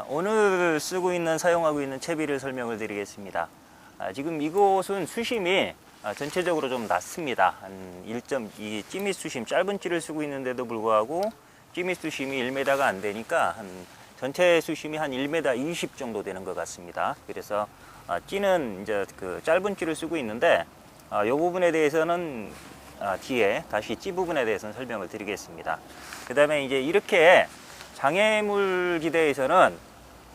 오늘 사용하고 있는 채비를 설명을 드리겠습니다. 지금 이곳은 수심이 전체적으로 좀 낮습니다. 한 1.2 찌밋 수심, 짧은 찌를 쓰고 있는데도 불구하고 찌밋 수심이 1m가 안 되니까 전체 수심이 한 1m 20 정도 되는 것 같습니다. 그래서 찌는 이제 그 짧은 찌를 쓰고 있는데 이 부분에 대해서는 뒤에 다시 찌 부분에 대해서는 설명을 드리겠습니다. 그 다음에 이제 이렇게 장애물 기대에서는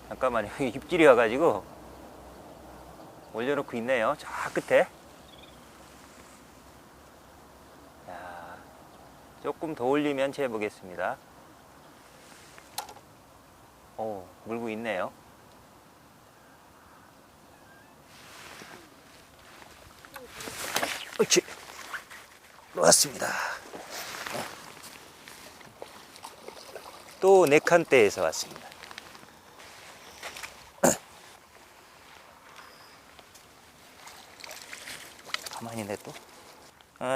잠깐만요. 입질이 와가지고 올려놓고 있네요. 저 끝에. 자, 조금 더 올리면 재보겠습니다. 오, 물고 있네요. 옳지. 놓았습니다. 또 4칸대에서 왔습니다. 가만히 있네 또.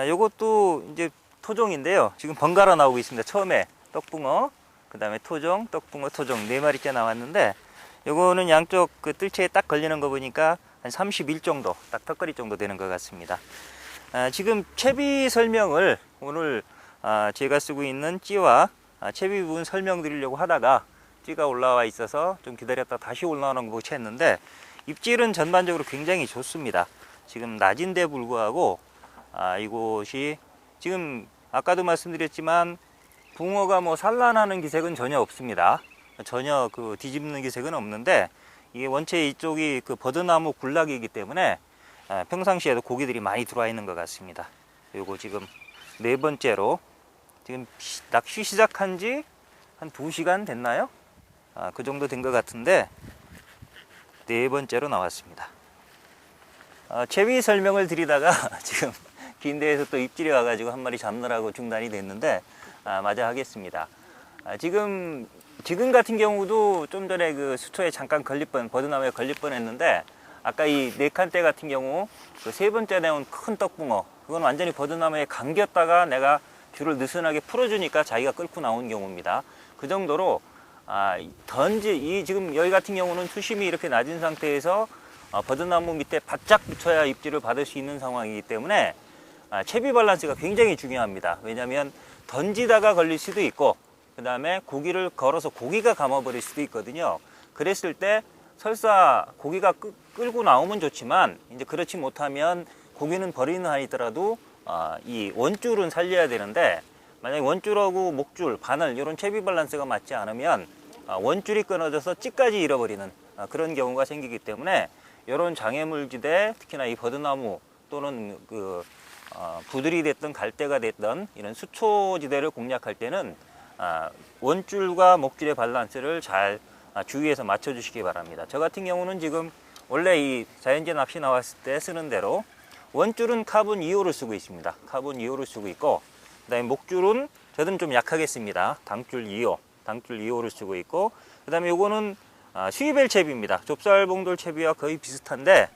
요것도 이제 토종인데요. 지금 번갈아 나오고 있습니다. 처음에 떡붕어, 그 다음에 토종, 떡붕어, 토종 4마리째 나왔는데 요거는 양쪽 그 뜰채에 딱 걸리는 거 보니까 한 31 정도, 딱 턱걸이 정도 되는 것 같습니다. 지금 채비 설명을 오늘 제가 쓰고 있는 찌와 채비 부분 설명드리려고 하다가 찌가 올라와 있어서 좀 기다렸다 다시 올라오는 거 보고 챘는데 입질은 전반적으로 굉장히 좋습니다. 지금 낮인데 불구하고 이곳이 지금 아까도 말씀드렸지만 붕어가 뭐 산란하는 기색은 전혀 없습니다. 전혀 그 뒤집는 기색은 없는데 이게 원체 이쪽이 그 버드나무 군락이기 때문에 평상시에도 고기들이 많이 들어와 있는 것 같습니다. 요거 지금 4번째로 지금 낚시 시작한 지 한 2시간 됐나요? 그 정도 된 것 같은데 4번째로 나왔습니다. 채비 설명을 드리다가 지금 긴 데에서 또 입질이 와가지고 한 마리 잡느라고 중단이 됐는데 마저 하겠습니다. 지금 같은 경우도 좀 전에 그 수초에 잠깐 버드나무에 걸릴 뻔 했는데 아까 이 4칸대 같은 경우 그 3번째 내온 큰 떡붕어 그건 완전히 버드나무에 감겼다가 내가 줄을 느슨하게 풀어주니까 자기가 끌고 나온 경우입니다. 그 정도로 지금 여기 같은 경우는 수심이 이렇게 낮은 상태에서 버드나무 밑에 바짝 붙여야 입질을 받을 수 있는 상황이기 때문에 채비 밸런스가 굉장히 중요합니다. 왜냐하면 던지다가 걸릴 수도 있고 그 다음에 고기를 걸어서 고기가 감아버릴 수도 있거든요. 그랬을 때 설사 고기가 끌고 나오면 좋지만 이제 그렇지 못하면 고기는 버리는 한이더라도 이 원줄은 살려야 되는데 만약에 원줄하고 목줄, 바늘 이런 채비 밸런스가 맞지 않으면 원줄이 끊어져서 찌까지 잃어버리는 그런 경우가 생기기 때문에 이런 장애물지대 특히나 이 버드나무 또는 그 부들이 됐든 갈대가 됐든 이런 수초지대를 공략할 때는 원줄과 목줄의 밸런스를 잘 주의해서 맞춰 주시기 바랍니다. 저 같은 경우는 지금 원래 이 자연제 낚시 나왔을 때 쓰는 대로 원줄은 카본 2호를 쓰고 있습니다. 카본 2호를 쓰고 있고 그 다음에 목줄은 저는 좀 약하게 씁니다. 당줄 2호를 쓰고 있고 그 다음에 요거는 수입벨 채비입니다. 좁쌀봉돌 채비와 거의 비슷한데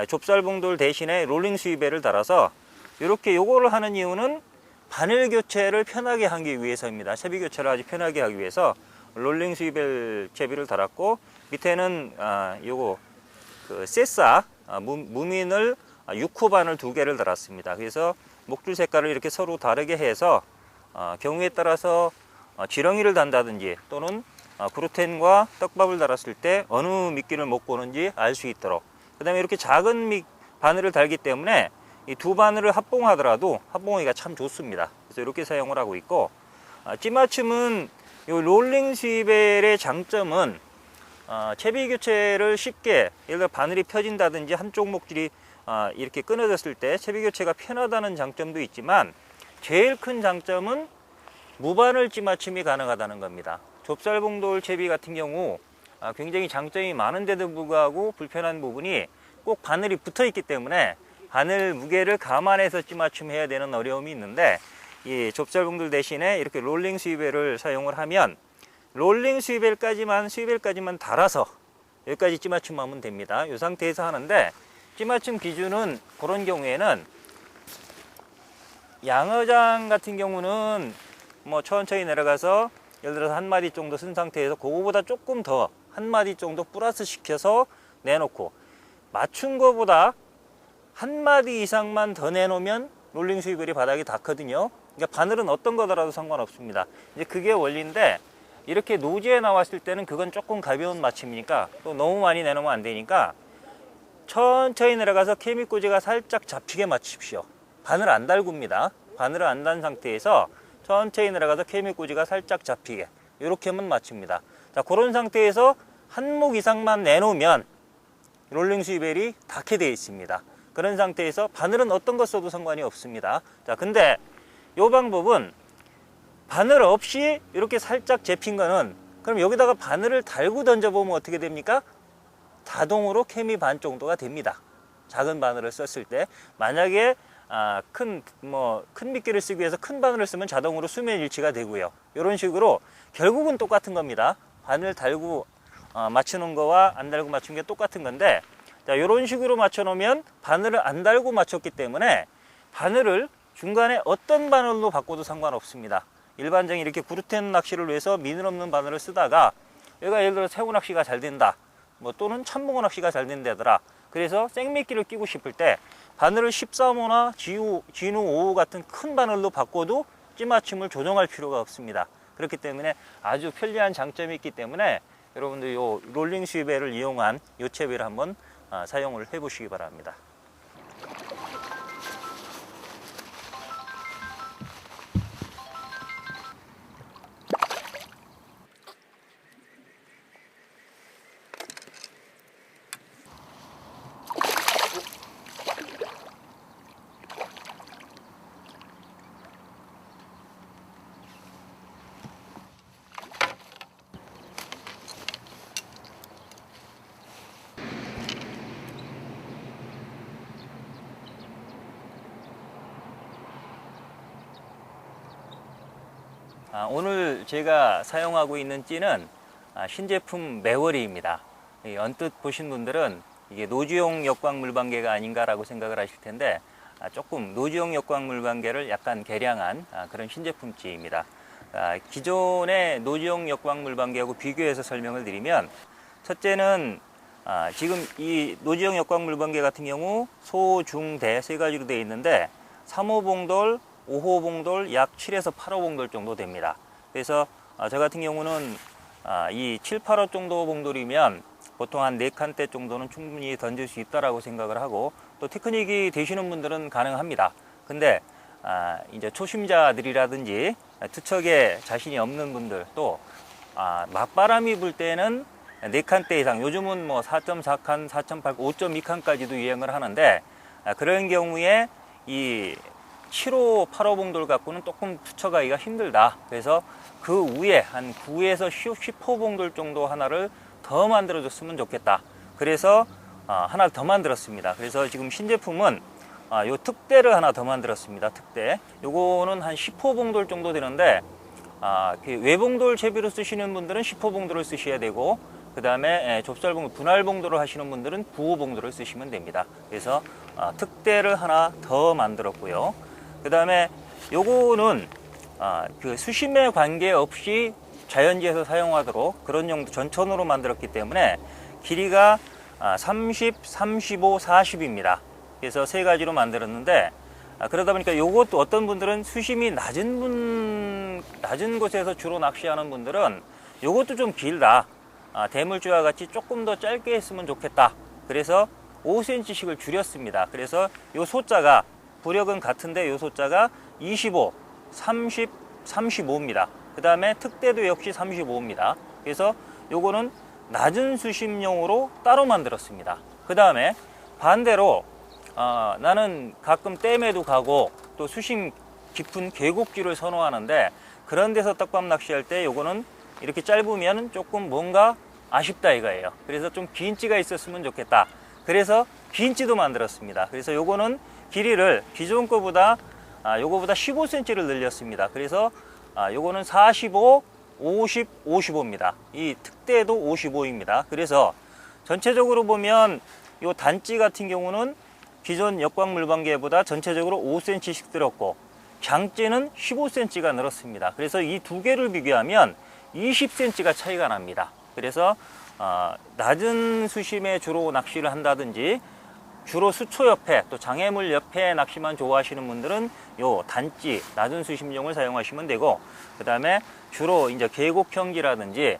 좁쌀봉돌 대신에 롤링 수입벨을 달아서 이렇게 요거를 하는 이유는 바늘 교체를 편하게 하기 위해서입니다. 채비 교체를 아주 편하게 하기 위해서 롤링 수입벨 채비를 달았고 밑에는 요거 그 세싸 무민을 6호 바늘 2개를 달았습니다. 그래서 목줄 색깔을 이렇게 서로 다르게 해서 경우에 따라서 지렁이를 단다든지 또는 그루텐과 떡밥을 달았을 때 어느 미끼를 먹고 오는지 알 수 있도록 그 다음에 이렇게 작은 바늘을 달기 때문에 이 두 바늘을 합봉하더라도 합봉하기가 참 좋습니다. 그래서 이렇게 사용을 하고 있고 찌맞춤은 이 롤링 스위벨의 장점은 채비 교체를 쉽게 예를 들어 바늘이 펴진다든지 한쪽 목줄이 이렇게 끊어졌을 때 채비 교체가 편하다는 장점도 있지만 제일 큰 장점은 무바늘 찌맞춤이 가능하다는 겁니다. 좁쌀봉돌 채비 같은 경우 굉장히 장점이 많은데도 불구하고 불편한 부분이 꼭 바늘이 붙어 있기 때문에 바늘 무게를 감안해서 찌맞춤해야 되는 어려움이 있는데 이 좁쌀봉돌 대신에 이렇게 롤링 스위벨을 사용을 하면 롤링 스위벨까지만 달아서 여기까지 찌맞춤하면 됩니다. 이 상태에서 하는데 찌맞춤 기준은 그런 경우에는 양어장 같은 경우는 뭐 천천히 내려가서 예를 들어서 한 마디 정도 쓴 상태에서 그거보다 조금 더 한 마디 정도 플러스 시켜서 내놓고, 맞춘 거보다 한 마디 이상만 더 내놓으면 롤링 스위벨이 바닥이 닿거든요. 그러니까 바늘은 어떤 거더라도 상관없습니다. 이제 그게 원리인데, 이렇게 노지에 나왔을 때는 그건 조금 가벼운 맞춤이니까 또 너무 많이 내놓으면 안 되니까 천천히 내려가서 케미꽂이가 살짝 잡히게 맞추십시오. 바늘 안 달굽니다. 바늘을 안 단 상태에서 천천히 내려가서 케미꽂이가 살짝 잡히게, 이렇게만 맞춥니다. 자, 그런 상태에서 한 목 이상만 내놓으면 롤링 스위벨이 닿게 되어 있습니다. 그런 상태에서 바늘은 어떤 거 써도 상관이 없습니다. 자, 근데 이 방법은 바늘 없이 이렇게 살짝 접힌 거는, 그럼 여기다가 바늘을 달고 던져보면 어떻게 됩니까? 자동으로 케미 반 정도가 됩니다. 작은 바늘을 썼을 때. 만약에 큰 미끼를 쓰기 위해서 큰 바늘을 쓰면 자동으로 수면 일치가 되고요. 이런 식으로 결국은 똑같은 겁니다. 바늘 달고 맞추는 거와 안 달고 맞추는 게 똑같은 건데, 자, 이런 식으로 맞춰 놓으면 바늘을 안 달고 맞췄기 때문에 바늘을 중간에 어떤 바늘로 바꿔도 상관없습니다. 일반적인 이렇게 구르텐 낚시를 위해서 미늘 없는 바늘을 쓰다가 얘가 예를 들어 새우 낚시가 잘 된다, 또는 참붕어 낚시가 잘 된다더라, 그래서 생미끼를 끼고 싶을 때 바늘을 13호나 진우 5호 같은 큰 바늘로 바꿔도 찌맞춤을 조정할 필요가 없습니다. 그렇기 때문에 아주 편리한 장점이 있기 때문에 여러분들 요 롤링 스위벨을 이용한 요채비를 한번 사용을 해 보시기 바랍니다. 오늘 제가 사용하고 있는 찌는 신제품 매월이입니다. 언뜻 보신 분들은 이게 노지용 역광 물방개가 아닌가라고 생각을 하실 텐데, 조금 노지용 역광 물방개를 약간 개량한 그런 신제품 찌입니다. 기존의 노지용 역광 물방개하고 비교해서 설명을 드리면, 첫째는 지금 이 노지용 역광 물방개 같은 경우 소, 중, 대 세 가지로 되어 있는데 3호 봉돌, 5호 봉돌, 약 7에서 8호 봉돌 정도 됩니다. 그래서 저 같은 경우는 이 7, 8호 정도 봉돌이면 보통 한 4칸대 정도는 충분히 던질 수 있다라고 생각을 하고, 또 테크닉이 되시는 분들은 가능합니다. 근데 이제 초심자들이라든지 투척에 자신이 없는 분들, 또 맞바람이 불 때는 4칸대 이상, 요즘은 뭐 4.4칸, 4.8, 5.2칸까지도 유행을 하는데, 그런 경우에 이 7호, 8호 봉돌 갖고는 조금 투척하기가 힘들다. 그래서 그 위에 한 9에서 10호 봉돌 정도 하나를 더 만들어 줬으면 좋겠다. 그래서 하나 더 만들었습니다. 그래서 지금 신제품은 요 특대를 하나 더 만들었습니다. 특대. 요거는 한 10호 봉돌 정도 되는데, 외봉돌 채비로 쓰시는 분들은 10호 봉돌을 쓰셔야 되고, 그 다음에 좁쌀봉돌, 분할봉돌을 하시는 분들은 9호 봉돌을 쓰시면 됩니다. 그래서 특대를 하나 더 만들었고요. 그 다음에 요거는 그 수심에 관계없이 자연지에서 사용하도록 그런 용도 전천으로 만들었기 때문에 길이가 30, 35, 40입니다. 그래서 세 가지로 만들었는데, 그러다 보니까 요것도 어떤 분들은 수심이 낮은 곳에서 주로 낚시하는 분들은 요것도 좀 길다, 대물주와 같이 조금 더 짧게 했으면 좋겠다. 그래서 5cm씩을 줄였습니다. 그래서 요 소자가, 부력은 같은데 요 소자가 25, 30, 35입니다. 그 다음에 특대도 역시 35입니다. 그래서 요거는 낮은 수심용으로 따로 만들었습니다. 그 다음에 반대로 나는 가끔 댐에도 가고 또 수심 깊은 계곡지를 선호하는데, 그런 데서 떡밥 낚시할 때 요거는 이렇게 짧으면 조금 뭔가 아쉽다 이거예요. 그래서 좀 긴 찌가 있었으면 좋겠다. 그래서 긴 찌도 만들었습니다. 그래서 요거는 길이를 기존 거보다 요거보다 15cm를 늘렸습니다. 그래서 요거는 45, 50, 55입니다. 이 특대도 55입니다. 그래서 전체적으로 보면 요 단찌 같은 경우는 기존 역광 물방개보다 전체적으로 5cm씩 들었고, 장찌는 15cm가 늘었습니다. 그래서 이 두 개를 비교하면 20cm가 차이가 납니다. 그래서 낮은 수심에 주로 낚시를 한다든지 주로 수초 옆에 또 장애물 옆에 낚시만 좋아하시는 분들은 요 단찌 낮은 수심용을 사용하시면 되고, 그 다음에 주로 이제 계곡형지라든지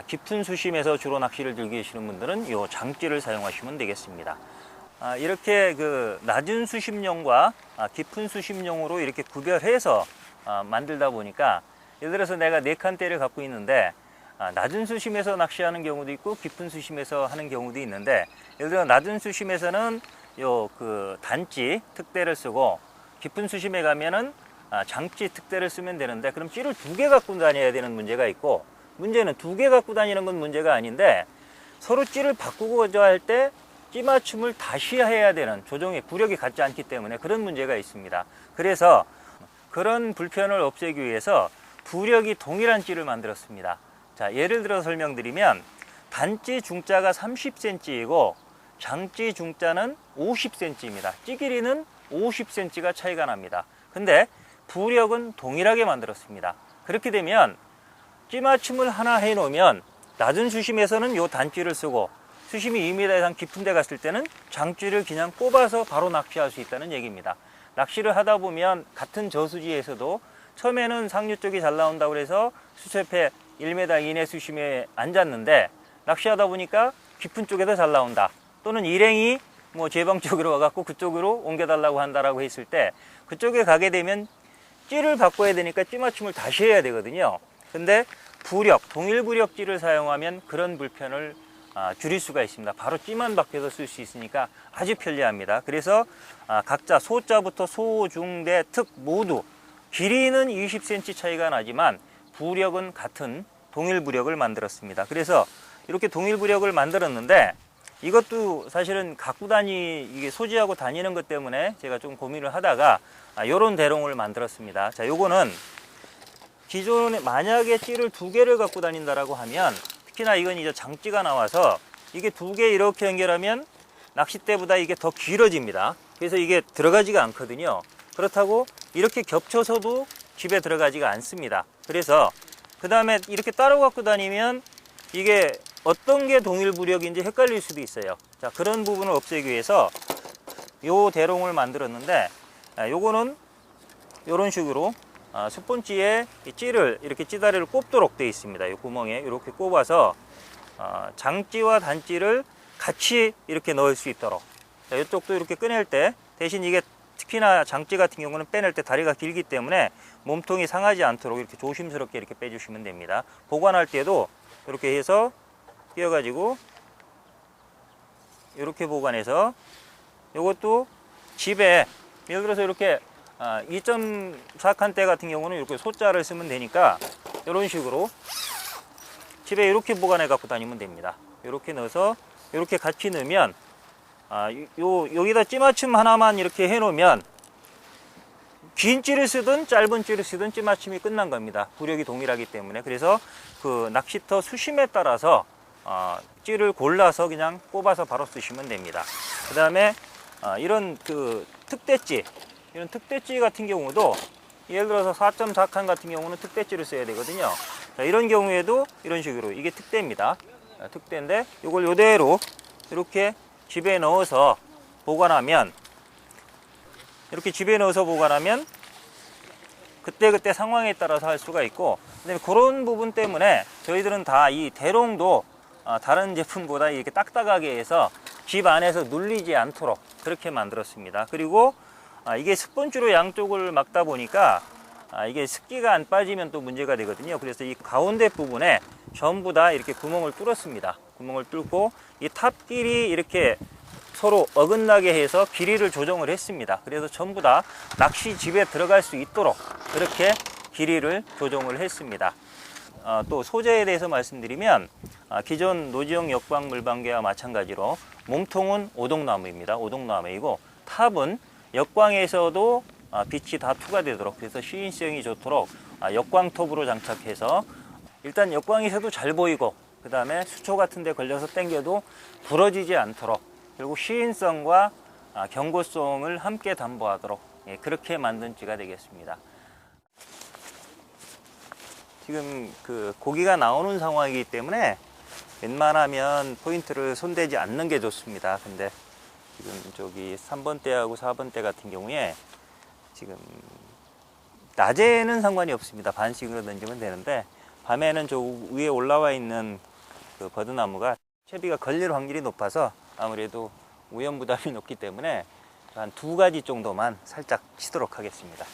깊은 수심에서 주로 낚시를 즐기시는 분들은 요 장찌를 사용하시면 되겠습니다. 이렇게 그 낮은 수심용과 깊은 수심용으로 이렇게 구별해서 만들다 보니까, 예를 들어서 내가 4칸대를 갖고 있는데 낮은 수심에서 낚시하는 경우도 있고 깊은 수심에서 하는 경우도 있는데, 예를 들어 낮은 수심에서는 요 그 단찌 특대를 쓰고 깊은 수심에 가면은 장찌 특대를 쓰면 되는데, 그럼 찌를 2개 갖고 다녀야 되는 문제가 있고, 문제는 2개 갖고 다니는 건 문제가 아닌데 서로 찌를 바꾸고자 할 때 찌 맞춤을 다시 해야 되는 조정의 구력이 같지 않기 때문에 그런 문제가 있습니다. 그래서 그런 불편을 없애기 위해서 부력이 동일한 찌를 만들었습니다. 자, 예를 들어 설명드리면 단찌 중자가 30cm이고 장찌 중자는 50cm입니다. 찌 길이는 50cm가 차이가 납니다. 근데 부력은 동일하게 만들었습니다. 그렇게 되면 찌 맞춤을 하나 해 놓으면 낮은 수심에서는 요 단찌를 쓰고 수심이 2m 이상 깊은 데 갔을 때는 장찌를 그냥 꼽아서 바로 낚시할 수 있다는 얘기입니다. 낚시를 하다 보면 같은 저수지에서도 처음에는 상류 쪽이 잘 나온다고 해서 수초 옆에 1m 이내 수심에 앉았는데 낚시하다 보니까 깊은 쪽에서 잘 나온다, 또는 일행이 뭐 제방 쪽으로 와갖고 그쪽으로 옮겨달라고 한다라고 했을 때 그쪽에 가게 되면 찌를 바꿔야 되니까 찌 맞춤을 다시 해야 되거든요. 근데 부력, 동일 부력 찌를 사용하면 그런 불편을 줄일 수가 있습니다. 바로 찌만 바뀌어서 쓸 수 있으니까 아주 편리합니다. 그래서 각자 소자부터 소, 중, 대, 특 모두 길이는 20cm 차이가 나지만 부력은 같은 동일 부력을 만들었습니다. 그래서 이렇게 동일 부력을 만들었는데 이것도 사실은 이게 소지하고 다니는 것 때문에 제가 좀 고민을 하다가 요런 대롱을 만들었습니다. 자, 요거는 기존에 만약에 찌를 2개를 갖고 다닌다라고 하면, 특히나 이건 이제 장찌가 나와서 이게 2개 이렇게 연결하면 낚싯대보다 이게 더 길어집니다. 그래서 이게 들어가지가 않거든요. 그렇다고 이렇게 겹쳐서도 집에 들어가지가 않습니다. 그래서 그 다음에 이렇게 따로 갖고 다니면 이게 어떤 게 동일 부력인지 헷갈릴 수도 있어요. 자, 그런 부분을 없애기 위해서 요 대롱을 만들었는데, 요거는 요런 식으로 스폰지에 찌를 이렇게 찌다리를 꼽도록 되어 있습니다. 이 구멍에 이렇게 꼽아서 장찌와 단찌를 같이 이렇게 넣을 수 있도록. 자, 이쪽도 이렇게 꺼낼 때, 대신 이게 특히나 장찌 같은 경우는 빼낼 때 다리가 길기 때문에 몸통이 상하지 않도록 이렇게 조심스럽게 이렇게 빼주시면 됩니다. 보관할 때도 이렇게 해서 끼워가지고 이렇게 보관해서, 이것도 집에 예를 들어서 이렇게 2.4칸대 같은 경우는 이렇게 소자를 쓰면 되니까 이런 식으로 집에 이렇게 보관해 갖고 다니면 됩니다. 이렇게 넣어서 이렇게 같이 넣으면 여기다 찌 맞춤 하나만 이렇게 해 놓으면 긴 찌를 쓰든 짧은 찌를 쓰든 찌 맞춤이 끝난 겁니다. 부력이 동일하기 때문에. 그래서 그 낚시터 수심에 따라서 찌를 골라서 그냥 꼽아서 바로 쓰시면 됩니다. 그 다음에 이런 그 특대찌, 이런 특대찌 같은 경우도 예를 들어서 4.4칸 같은 경우는 특대찌를 써야 되거든요. 자, 이런 경우에도 이런 식으로 이게 특대입니다. 특대인데 이걸 이대로 이렇게 집에 넣어서 보관하면, 이렇게 집에 넣어서 보관하면 그때그때 상황에 따라서 할 수가 있고, 그다음에 그런 부분 때문에 저희들은 다 이 대롱도 다른 제품보다 이렇게 딱딱하게 해서 집 안에서 눌리지 않도록 그렇게 만들었습니다. 그리고 이게 스펀지로 양쪽을 막다 보니까 이게 습기가 안 빠지면 또 문제가 되거든요. 그래서 이 가운데 부분에 전부 다 이렇게 구멍을 뚫었습니다. 구멍을 뚫고 이 탑끼리 이렇게 서로 어긋나게 해서 길이를 조정을 했습니다. 그래서 전부 다 낚시 집에 들어갈 수 있도록 그렇게 길이를 조정을 했습니다. 또 소재에 대해서 말씀드리면 기존 노지형 역광 물방개와 마찬가지로 몸통은 오동나무입니다. 오동나무이고 탑은 역광에서도 빛이 다 투과되도록, 그래서 시인성이 좋도록 역광톱으로 장착해서 일단 역광에서도 잘 보이고, 그 다음에 수초 같은 데 걸려서 당겨도 부러지지 않도록, 그리고 시인성과 경고성을 함께 담보하도록 그렇게 만든 찌가 되겠습니다. 지금 그 고기가 나오는 상황이기 때문에 웬만하면 포인트를 손대지 않는 게 좋습니다. 근데 지금 저기 3번대하고 4번대 같은 경우에 지금 낮에는 상관이 없습니다. 반씩으로 던지면 되는데 밤에는 저 위에 올라와 있는 그 버드나무가 채비가 걸릴 확률이 높아서 아무래도 오염 부담이 높기 때문에 한 2가지 정도만 살짝 치도록 하겠습니다.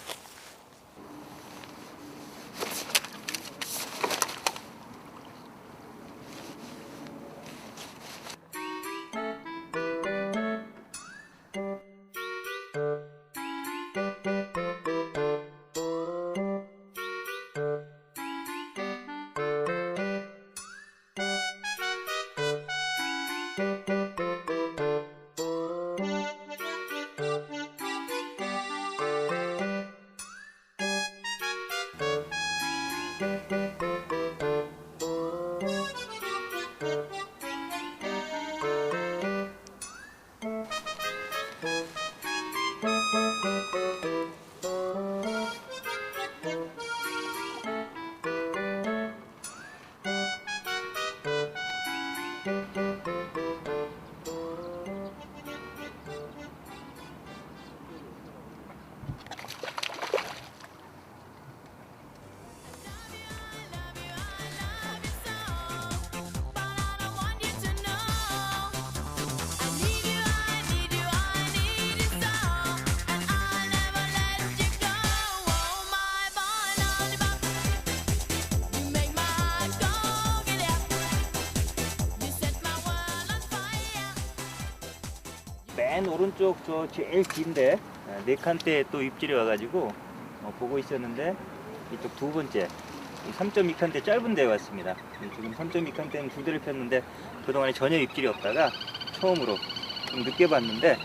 맨 오른쪽 저 제일 긴데 4칸대에 또 입질이 와가지고 보고 있었는데 이쪽 2번째 3.2칸대 짧은 데에 왔습니다. 지금 3.2칸대는 2대를 폈는데 그동안에 전혀 입질이 없다가 처음으로 좀 늦게 봤는데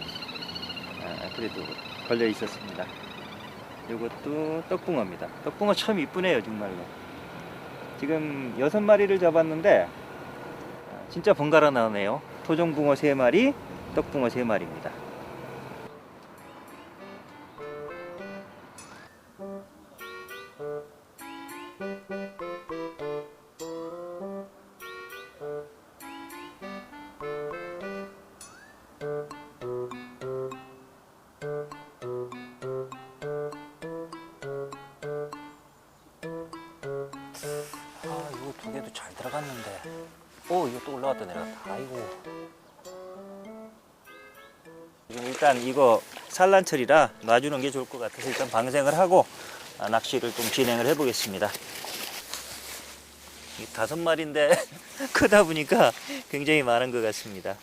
그래도 걸려 있었습니다. 이것도 떡붕어입니다. 떡붕어 참 이쁘네요 정말로. 지금 6마리를 잡았는데 진짜 번갈아 나오네요. 토종붕어 3마리, 떡붕어 3마리입니다. 이거 2개도 잘 들어갔는데 이거 또 올라갔다 내려갔다. 아이고. 지금 일단 이거 산란철이라 놔주는 게 좋을 것 같아서 일단 방생을 하고 낚시를 좀 진행을 해 보겠습니다. 5마리인데 크다 보니까 굉장히 많은 것 같습니다.